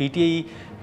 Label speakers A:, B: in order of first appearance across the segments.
A: PTI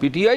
B: PTI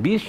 B: 20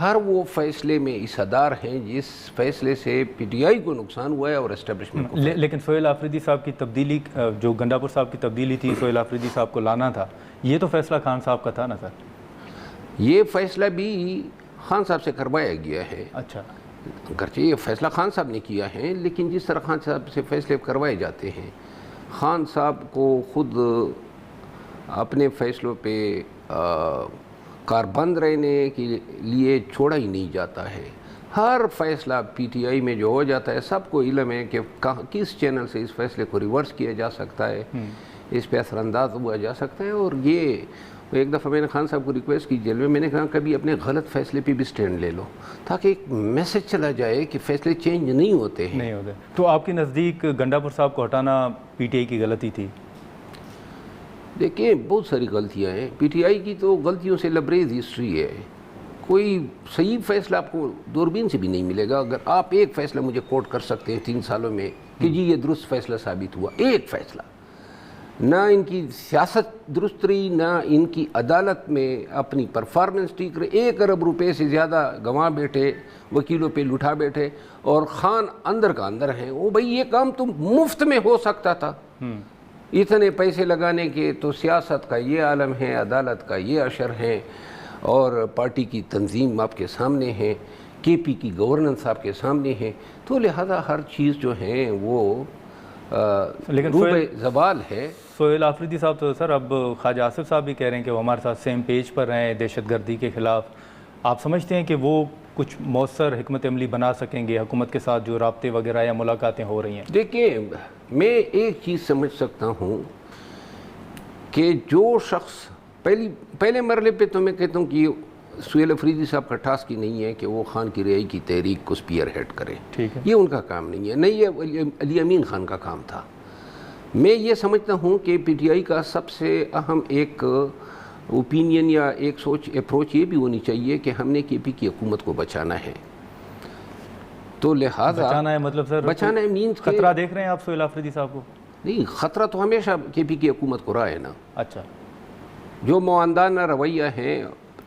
B: ہر وہ فیصلے میں حصہ ہیں جس فیصلے سے پی ٹی آئی کو نقصان ہوا ہے اور اسٹیبلشمنٹ کو.
A: لیکن سہیل آفریدی صاحب کی تبدیلی، جو گنڈا پور صاحب کی تبدیلی تھی، سہیل آفریدی صاحب کو لانا تھا، یہ تو فیصلہ خان صاحب کا تھا نا سر؟
B: یہ فیصلہ بھی خان صاحب سے کروایا گیا ہے.
A: اچھا.
B: اگرچہ یہ فیصلہ خان صاحب نے کیا ہے، لیکن جس طرح خان صاحب سے فیصلے کروائے جاتے ہیں، خان صاحب کو خود اپنے فیصلوں پہ کاربند رہنے کے لیے چھوڑا ہی نہیں جاتا ہے. ہر فیصلہ پی ٹی آئی میں جو ہو جاتا ہے، سب کو علم ہے کہ کس چینل سے اس فیصلے کو ریورس کیا جا سکتا ہے، اس پہ اثر انداز ہوا جا سکتا ہے. اور یہ ایک دفعہ میں نے خان صاحب کو ریکویسٹ کی جیل میں نے کہا کبھی اپنے غلط فیصلے پہ بھی سٹینڈ لے لو، تاکہ ایک میسج چلا جائے کہ فیصلے چینج نہیں ہوتے ہیں.
A: نہیں ہوتے. تو آپ کے نزدیک گنڈا پور صاحب کو ہٹانا پی ٹی آئی کی غلطی تھی؟
B: دیکھیں بہت ساری غلطیاں ہیں. پی ٹی آئی کی تو غلطیوں سے لبریز ہسٹری ہے. کوئی صحیح فیصلہ آپ کو دوربین سے بھی نہیں ملے گا. اگر آپ ایک فیصلہ مجھے کوٹ کر سکتے ہیں 3 سالوں میں کہ جی یہ درست فیصلہ ثابت ہوا، ایک فیصلہ، نہ ان کی سیاست درست رہی، نہ ان کی عدالت میں اپنی پرفارمنس ٹھیک رہی، 1 ارب روپے سے زیادہ گنوا بیٹھے، وکیلوں پہ لٹا بیٹھے، اور خان اندر کا اندر ہیں. وہ بھائی یہ کام تو مفت میں ہو سکتا تھا، اتنے پیسے لگانے کے. تو سیاست کا یہ عالم ہے، عدالت کا یہ اشر ہے، اور پارٹی کی تنظیم آپ کے سامنے ہے، کے پی کی گورننس آپ کے سامنے ہے. تو لہذا ہر چیز جو ہے وہ روح زوال ہے.
A: سہیل آفریدی صاحب تو سر اب خواجہ آصف صاحب بھی کہہ رہے ہیں کہ وہ ہمارے ساتھ سیم پیج پر ہیں دہشت گردی کے خلاف. آپ سمجھتے ہیں کہ وہ کچھ مؤثر حکمت عملی بنا سکیں گے حکومت کے ساتھ جو رابطے وغیرہ یا ملاقاتیں ہو رہی ہیں؟
B: دیکھیں میں ایک چیز سمجھ سکتا ہوں کہ جو شخص پہلے مرحلے پہ تو میں کہتا ہوں کہ سہیل آفریدی صاحب کا ٹاسک ہی نہیں ہے کہ وہ خان کی رہائی کی تحریک کو اسپیئر ہیڈ کرے. یہ ان کا کام نہیں ہے، نہیں یہ علی امین خان کا کام تھا. میں یہ سمجھتا ہوں کہ پی ٹی آئی کا سب سے اہم ایک اوپینین یا ایک سوچ اپروچ یہ بھی ہونی چاہیے کہ ہم نے کے پی کی حکومت کو بچانا ہے. تو لہٰذا
A: بچانا ہے مطلب سر
B: بچانا ہے مینز
A: خطرہ دیکھ رہے ہیں آپ سہیل آفریدی صاحب کو؟
B: نہیں، خطرہ تو ہمیشہ کے پی کی حکومت کو رہا ہے نا.
A: اچھا.
B: جو معاندانہ رویہ ہیں،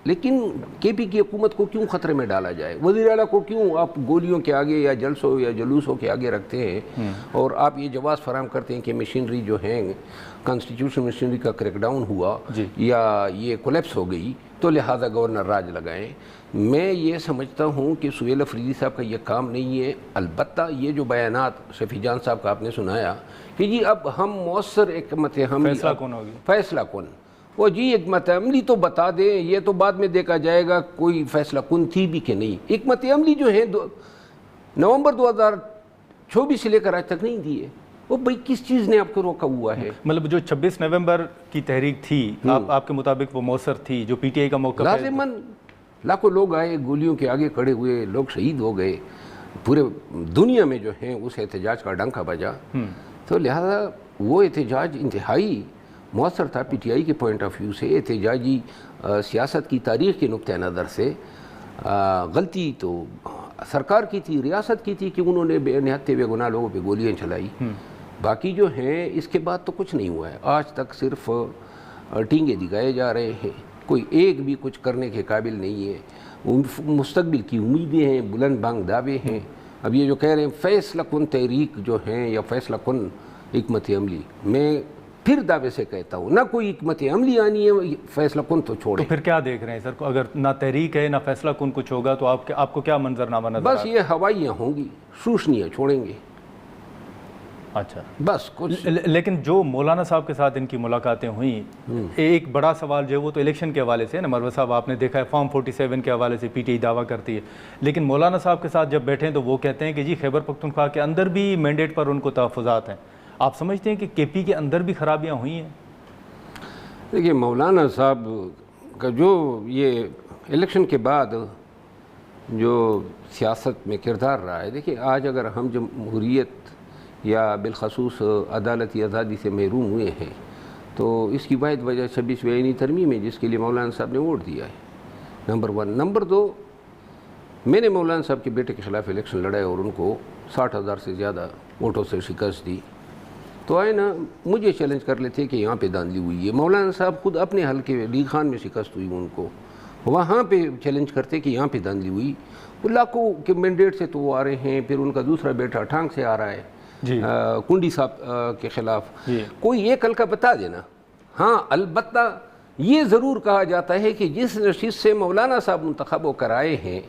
B: لیکن کے پی کی حکومت کو کیوں خطرے میں ڈالا جائے؟ وزیر اعلیٰ کو کیوں آپ گولیوں کے آگے یا جلسوں یا جلوسوں کے آگے رکھتے ہیں اور آپ یہ جواز فراہم کرتے ہیں کہ مشینری جو ہیں کانسٹیٹیوشن مشینری کا کریک ڈاؤن ہوا یا یہ کولیپس ہو گئی تو لہٰذا گورنر راج لگائیں. میں یہ سمجھتا ہوں کہ سہیل آفریدی صاحب کا یہ کام نہیں ہے. البتہ یہ جو بیانات شفیع جان صاحب کا آپ نے سنایا کہ جی اب ہم مؤثر حکمت عملی
A: فیصلہ کون ہوگی،
B: فیصلہ کن، وہ جی حکمت عملی تو بتا دیں، یہ تو بعد میں دیکھا جائے گا کوئی فیصلہ کن تھی بھی کہ نہیں. حکمت عملی جو ہے نومبر 2024 سے لے کر آج تک نہیں دی ہے. وہ بھائی کس چیز نے آپ کو روکا ہوا ہے؟
A: مطلب جو 26 نومبر کی تحریک تھی آپ کے مطابق وہ مؤثر تھی، جو پی ٹی آئی کا موقف ہے؟
B: لازماً لاکھوں لوگ آئے، گولیوں کے آگے کھڑے ہوئے، لوگ شہید ہو گئے، پورے دنیا میں جو ہیں اس احتجاج کا ڈنکا بجا. تو لہذا وہ احتجاج انتہائی مؤثر تھا پی ٹی آئی کے پوائنٹ آف ویو سے. احتجاجی سیاست کی تاریخ کے نقطہ نظر سے غلطی تو سرکار کی تھی، ریاست کی تھی کہ انہوں نے بے نہایت بے گناہ لوگوں پہ گولیاں چلائی. باقی جو ہیں اس کے بعد تو کچھ نہیں ہوا ہے. آج تک صرف ٹینگے دکھائے جا رہے ہیں، کوئی ایک بھی کچھ کرنے کے قابل نہیں ہے. مستقبل کی امیدیں ہیں، بلند بانگ دعوے ہیں. اب یہ جو کہہ رہے ہیں فیصلہ کن تحریک جو ہیں یا فیصلہ کن حکمت عملی، میں پھر دعوے سے کہتا ہوں نہ کوئی حکمت عملی آنی ہے، فیصلہ کن تو چھوڑیں.
A: تو پھر کیا دیکھ رہے ہیں سر؟ اگر نہ تحریک ہے نہ فیصلہ کن کچھ ہوگا تو آپ کو کیا منظرنامہ نظر
B: بس یہ ہوائیاں ہوں گی، شوشنیاں چھوڑیں گے.
A: اچھا
B: بس کچھ.
A: لیکن جو مولانا صاحب کے ساتھ ان کی ملاقاتیں ہوئیں، ایک بڑا سوال جو ہے وہ تو الیکشن کے حوالے سے ہے نا. مروہ صاحب آپ نے دیکھا ہے فارم 47 کے حوالے سے پی ٹی آئی دعویٰ کرتی ہے، لیکن مولانا صاحب کے ساتھ جب بیٹھیں تو وہ کہتے ہیں کہ جی خیبر پختونخوا کے اندر بھی مینڈیٹ پر ان کو تحفظات ہیں. آپ سمجھتے ہیں کہ کے پی کے اندر بھی خرابیاں ہوئی ہیں؟
B: دیکھیے مولانا صاحب کا جو یہ الیکشن کے بعد جو سیاست میں کردار رہا ہے، دیکھیے آج اگر ہم جمہوریت یا بالخصوص عدالتی آزادی سے محروم ہوئے ہیں تو اس کی واحد وجہ 26ویں آئینی ترمیم ہے جس کے لیے مولانا صاحب نے ووٹ دیا ہے. نمبر 1. نمبر 2، میں نے مولانا صاحب کے بیٹے کے خلاف الیکشن لڑایا اور ان کو 60,000 سے زیادہ ووٹوں سے شکست دی. تو آئے نا مجھے چیلنج کر لیتے کہ یہاں پہ دھاندلی ہوئی ہے. مولانا صاحب خود اپنے حلقے ڈی خان میں شکست ہوئی ان کو، وہاں پہ چیلنج کرتے کہ یہاں پہ دھاندلی ہوئی. وہ لاکھوں کے مینڈیٹ سے تو وہ آ رہے ہیں. پھر ان کا دوسرا بیٹا ٹھانگ سے آ رہا ہے
A: جی
B: کنڈی صاحب کے خلاف.
A: جی
B: کوئی ایک حلقہ بتا دینا. ہاں البتہ یہ ضرور کہا جاتا ہے کہ جس نشست سے مولانا صاحب منتخب ہو کر آئے ہیں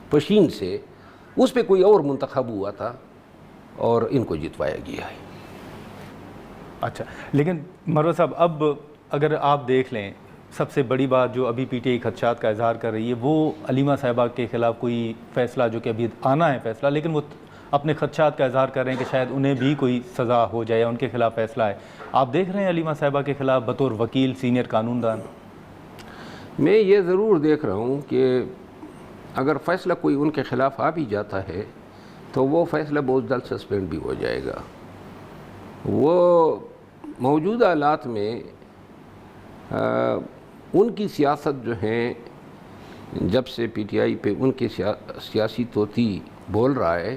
B: پشین سے, اس پہ کوئی اور منتخب ہوا تھا اور ان کو جتوایا گیا ہے.
A: اچھا, لیکن مروت صاحب اب اگر آپ دیکھ لیں, سب سے بڑی بات جو ابھی پی ٹی آئی خدشات کا اظہار کر رہی ہے وہ علیمہ صاحبہ کے خلاف کوئی فیصلہ جو کہ ابھی آنا ہے فیصلہ, لیکن وہ اپنے خدشات کا اظہار کر رہے ہیں کہ شاید انہیں بھی کوئی سزا ہو جائے, ان کے خلاف فیصلہ ہے. آپ دیکھ رہے ہیں علیمہ صاحبہ کے خلاف بطور وکیل سینئر قانون دان؟
B: میں یہ ضرور دیکھ رہا ہوں کہ اگر فیصلہ کوئی ان کے خلاف آ بھی جاتا ہے تو وہ فیصلہ بہت جلد سسپینڈ بھی ہو جائے گا. وہ موجودہ حالات میں ان کی سیاست جو ہیں, جب سے پی ٹی آئی پہ ان کی سیاسی طوطی بول رہا ہے,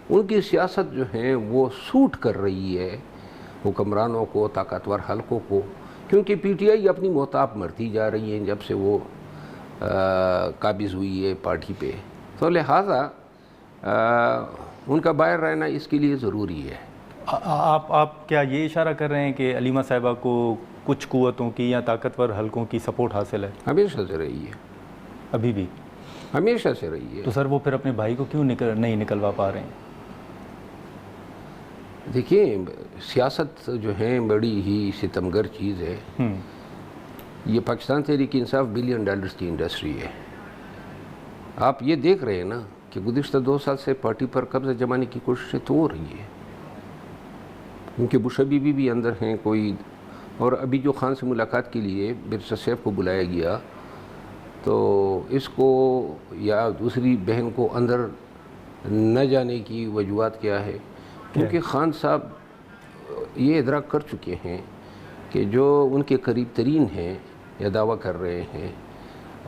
B: ان کی سیاست جو ہے وہ سوٹ کر رہی ہے حکمرانوں کو, طاقتور حلقوں کو, کیونکہ پی ٹی آئی اپنی محتاط مرتی جا رہی ہے جب سے وہ قابض ہوئی ہے پارٹی پہ. تو لہٰذا ان کا باہر رہنا اس کے لیے ضروری ہے.
A: آپ کیا یہ اشارہ کر رہے ہیں کہ علیمہ صاحبہ کو کچھ قوتوں کی یا طاقتور حلقوں کی سپورٹ حاصل ہے؟
B: ہمیشہ سے رہی ہے.
A: ابھی بھی
B: ہمیشہ سے رہی ہے.
A: تو سر وہ پھر اپنے بھائی کو کیوں نہیں نکلوا پا رہے ہیں؟
B: دیکھیے سیاست جو ہے بڑی ہی ستمگر چیز ہے. یہ پاکستان تحریک انصاف $1 بلین کی انڈسٹری ہے. آپ یہ دیکھ رہے ہیں نا کہ گزشتہ 2 سال سے پارٹی پر قبضہ جمانے کی کوششیں تو ہو رہی ہے. ان کے بشبی بھی اندر ہیں کوئی, اور ابھی جو خان سے ملاقات کے لیے برسا سیف کو بلایا گیا تو اس کو یا دوسری بہن کو اندر نہ جانے کی وجوہات کیا ہے؟ کیونکہ خان صاحب یہ ادراک کر چکے ہیں کہ جو ان کے قریب ترین ہیں یا دعویٰ کر رہے ہیں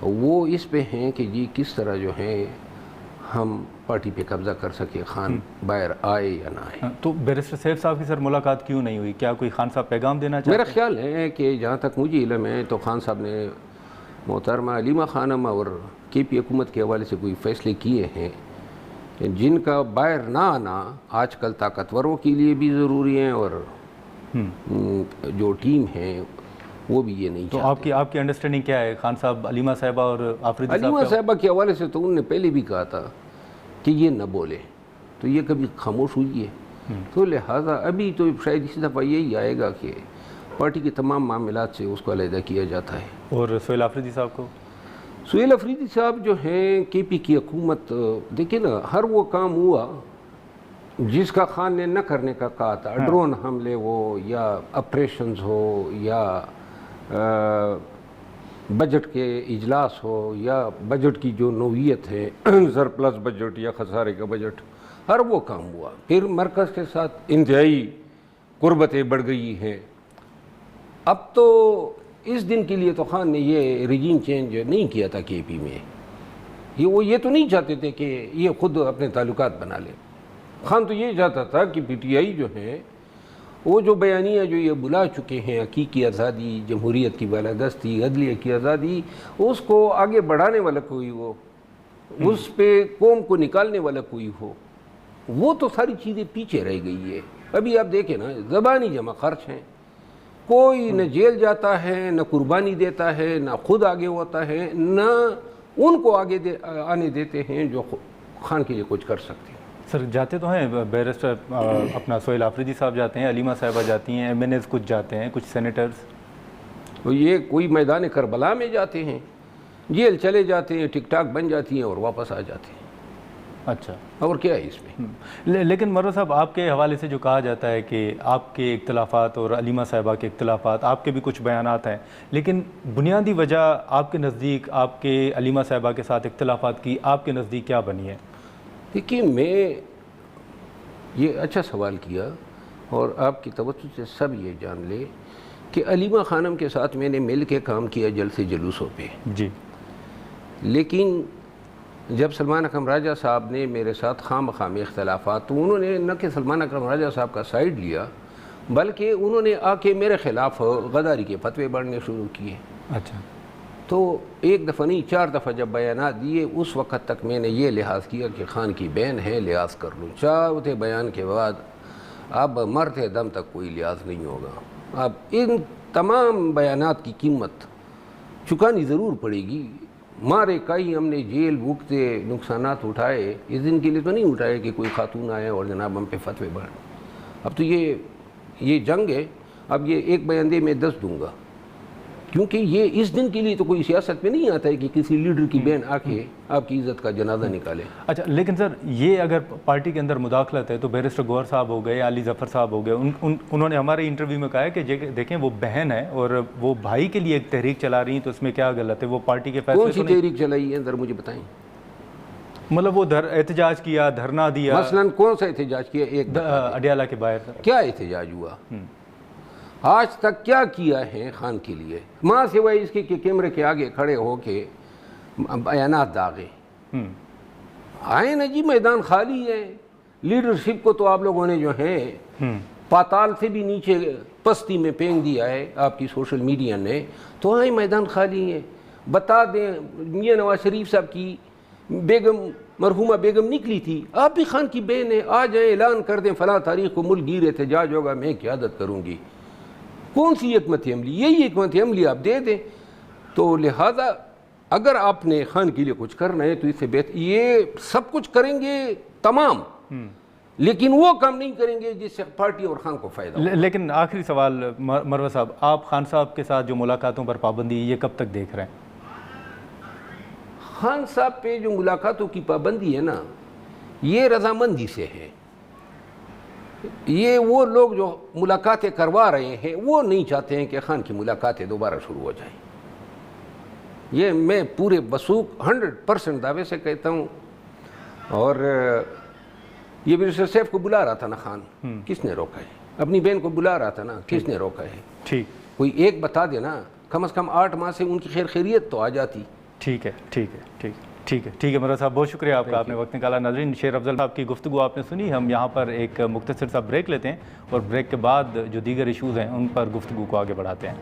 B: وہ اس پہ ہیں کہ جی کس طرح جو ہے ہم پارٹی پہ قبضہ کر سکے, خان باہر آئے یا نہ آئے.
A: تو بیرسٹر سیف صاحب کی سر ملاقات کیوں نہیں ہوئی؟ کیا کوئی خان صاحب پیغام دینا چاہتے ہیں؟
B: میرا خیال ہے کہ جہاں تک مجھے علم ہے تو خان صاحب نے محترمہ علیمہ خانم اور کے پی حکومت کے حوالے سے کوئی فیصلے کیے ہیں جن کا باہر نہ آنا آج کل طاقتوروں کے لیے بھی ضروری ہیں, اور جو ٹیم ہیں وہ بھی یہ نہیں چاہتے.
A: تو آپ کی انڈرسٹینڈنگ کیا ہے؟ خان صاحب علیمہ صاحبہ اور آفریدی صاحب
B: علیمہ صاحبہ کے حوالے سے تو انہوں نے پہلے بھی کہا تھا کہ یہ نہ بولے, تو یہ کبھی خاموش ہوئی ہے. تو لہٰذا ابھی تو شاید اسی دفعہ یہی آئے گا کہ پارٹی کے تمام معاملات سے اس کو علیحدہ کیا جاتا ہے.
A: اور سہیل آفریدی صاحب کو؟
B: سہیل آفریدی صاحب جو ہیں کے پی کی حکومت, دیکھیں نا ہر وہ کام ہوا جس کا خان نے نہ کرنے کا کہا تھا, ڈرون حملے ہو یا آپریشنز ہو یا بجٹ کے اجلاس ہو یا بجٹ کی جو نوعیت ہے سرپلس بجٹ یا خسارے کا بجٹ, ہر وہ کام ہوا. پھر مرکز کے ساتھ انتہائی قربتیں بڑھ گئی ہیں. اب تو اس دن کے لیے تو خان نے یہ ریجیم چینج نہیں کیا تھا کے پی میں. وہ یہ تو نہیں چاہتے تھے کہ یہ خود اپنے تعلقات بنا لے. خان تو یہ چاہتا تھا کہ پی ٹی آئی جو ہے وہ جو بیانیہ جو یہ بلا چکے ہیں, حقیقی آزادی, جمہوریت کی بالادستی, عدلیہ کی آزادی, اس کو آگے بڑھانے والا کوئی ہو, اس پہ قوم کو نکالنے والا کوئی ہو, وہ تو ساری چیزیں پیچھے رہ گئی ہے. ابھی آپ دیکھیں نا زبانی جمع خرچ ہیں, کوئی نہ جیل جاتا ہے, نہ قربانی دیتا ہے, نہ خود آگے ہوتا ہے, نہ ان کو آگے آنے دیتے ہیں جو خان کے لیے کچھ کر سکتے ہیں.
A: سر جاتے تو ہیں بیرسٹر اپنا سہیل آفریدی صاحب جاتے ہیں, علیمہ صاحبہ جاتی ہیں, ایم این ایز کچھ جاتے ہیں, کچھ سینیٹرز.
B: تو یہ کوئی میدان کربلا میں جاتے ہیں, جیل چلے جاتے ہیں, ٹک ٹاک بن جاتی ہیں اور واپس آ جاتے ہیں.
A: اچھا,
B: اور کیا ہے اس میں؟
A: لیکن مروت صاحب آپ کے حوالے سے جو کہا جاتا ہے کہ آپ کے اختلافات اور علیمہ صاحبہ کے اختلافات, آپ کے بھی کچھ بیانات ہیں, لیکن بنیادی وجہ آپ کے نزدیک آپ کے علیمہ صاحبہ کے ساتھ اختلافات کی آپ کے نزدیک کیا بنی ہے؟
B: دیکھیے میں یہ اچھا سوال کیا, اور آپ کی توجہ سے سب یہ جان لے کہ علیمہ خانم کے ساتھ میں نے مل کے کام کیا جلسے جلوسوں پہ
A: جی,
B: لیکن جب سلمان اکرم راجہ صاحب نے میرے ساتھ خام خام اختلافات, تو انہوں نے نہ کہ سلمان اکرم راجہ صاحب کا سائیڈ لیا بلکہ انہوں نے آ کے میرے خلاف غداری کے فتوے بڑھنے شروع کیے.
A: اچھا,
B: تو ایک دفعہ نہیں 4 دفعہ جب بیانات دیے اس وقت تک میں نے یہ لحاظ کیا کہ خان کی بہن ہے لحاظ کر لوں. چوتھے بیان کے بعد اب مرتے دم تک کوئی لحاظ نہیں ہوگا. اب ان تمام بیانات کی قیمت چکانی ضرور پڑے گی. مارے کئی ہم نے جیل بھوکتے نقصانات اٹھائے, اس دن کے لیے تو نہیں اٹھائے کہ کوئی خاتون آئے اور جناب ہم پہ فتوے بڑھ. اب تو یہ جنگ ہے. اب یہ ایک بیان دے میں 10 دوں گا, کیونکہ یہ اس دن کے لیے تو کوئی سیاست میں نہیں آتا ہے کہ کسی لیڈر کی بہن آ کے آپ کی عزت کا جنازہ نکالے.
A: اچھا لیکن سر یہ اگر پارٹی کے اندر مداخلت ہے تو بیرسٹر گوہر صاحب ہو گئے, علی ظفر صاحب ہو گئے, انہوں نے ہمارے انٹرویو میں کہا ہے کہ دیکھیں وہ بہن ہے اور وہ بھائی کے لیے ایک تحریک چلا رہی ہیں تو اس میں کیا غلط ہے؟ وہ پارٹی کے فیصلے
B: کون سی تحریک چلائی ہے ذرا مجھے بتائیں.
A: مطلب وہ احتجاج کیا, دھرنا دیا,
B: مثلاً کون سا احتجاج کیا؟ ایک
A: اڈیالہ کے باہر.
B: کیا احتجاج ہوا؟ آج تک کیا کیا ہے خان کے لیے ماں سوائے اس کے کہ کیمرے کے آگے کھڑے ہو کے بیانات داغے؟ آئے نا جی, میدان خالی ہے. لیڈرشپ کو تو آپ لوگوں نے جو ہے پاتال سے بھی نیچے پستی میں پھینک دیا ہے آپ کی سوشل میڈیا نے. تو آئے میدان خالی ہے. بتا دیں میاں نواز شریف صاحب کی بیگم مرحومہ بیگم نکلی تھی, آپ بھی خان کی بہن ہیں, آ جائیں اعلان کر دیں فلاں تاریخ کو ملک گیر احتجاج ہوگا, میں قیادت کروں گی. کون سی حکمت عملی؟ یہی حکمت عملی آپ دے دیں. تو لہذا اگر آپ نے خان کے لیے کچھ کرنا ہے تو اس سے بہتر یہ سب کچھ کریں گے تمام, لیکن وہ کام نہیں کریں گے جس سے پارٹی اور خان کو فائدہ ہو.
A: لیکن آخری سوال مروہ صاحب, آپ خان صاحب کے ساتھ جو ملاقاتوں پر پابندی یہ کب تک دیکھ رہے ہیں؟
B: خان صاحب پہ جو ملاقاتوں کی پابندی ہے نا, یہ رضامندی سے ہے. یہ وہ لوگ جو ملاقاتیں کروا رہے ہیں وہ نہیں چاہتے ہیں کہ خان کی ملاقاتیں دوبارہ شروع ہو جائیں. یہ میں پورے وثوق 100% دعوے سے کہتا ہوں. اور یہ بیرسٹر سیف کو بلا رہا تھا نا خان, کس نے روکا ہے؟ اپنی بہن کو بلا رہا تھا نا, کس نے روکا ہے؟
A: ٹھیک,
B: کوئی ایک بتا دے نا, کم از کم 8 ماہ سے ان کی خیریت تو آ جاتی.
A: ٹھیک ہے مروہ صاحب, بہت شکریہ آپ کا, آپ نے وقت نکالا. ناظرین, شیر افضل صاحب کی گفتگو آپ نے سنی. ہم یہاں پر ایک مختصر سا بریک لیتے ہیں اور بریک کے بعد جو دیگر ایشوز ہیں ان پر گفتگو کو آگے بڑھاتے ہیں.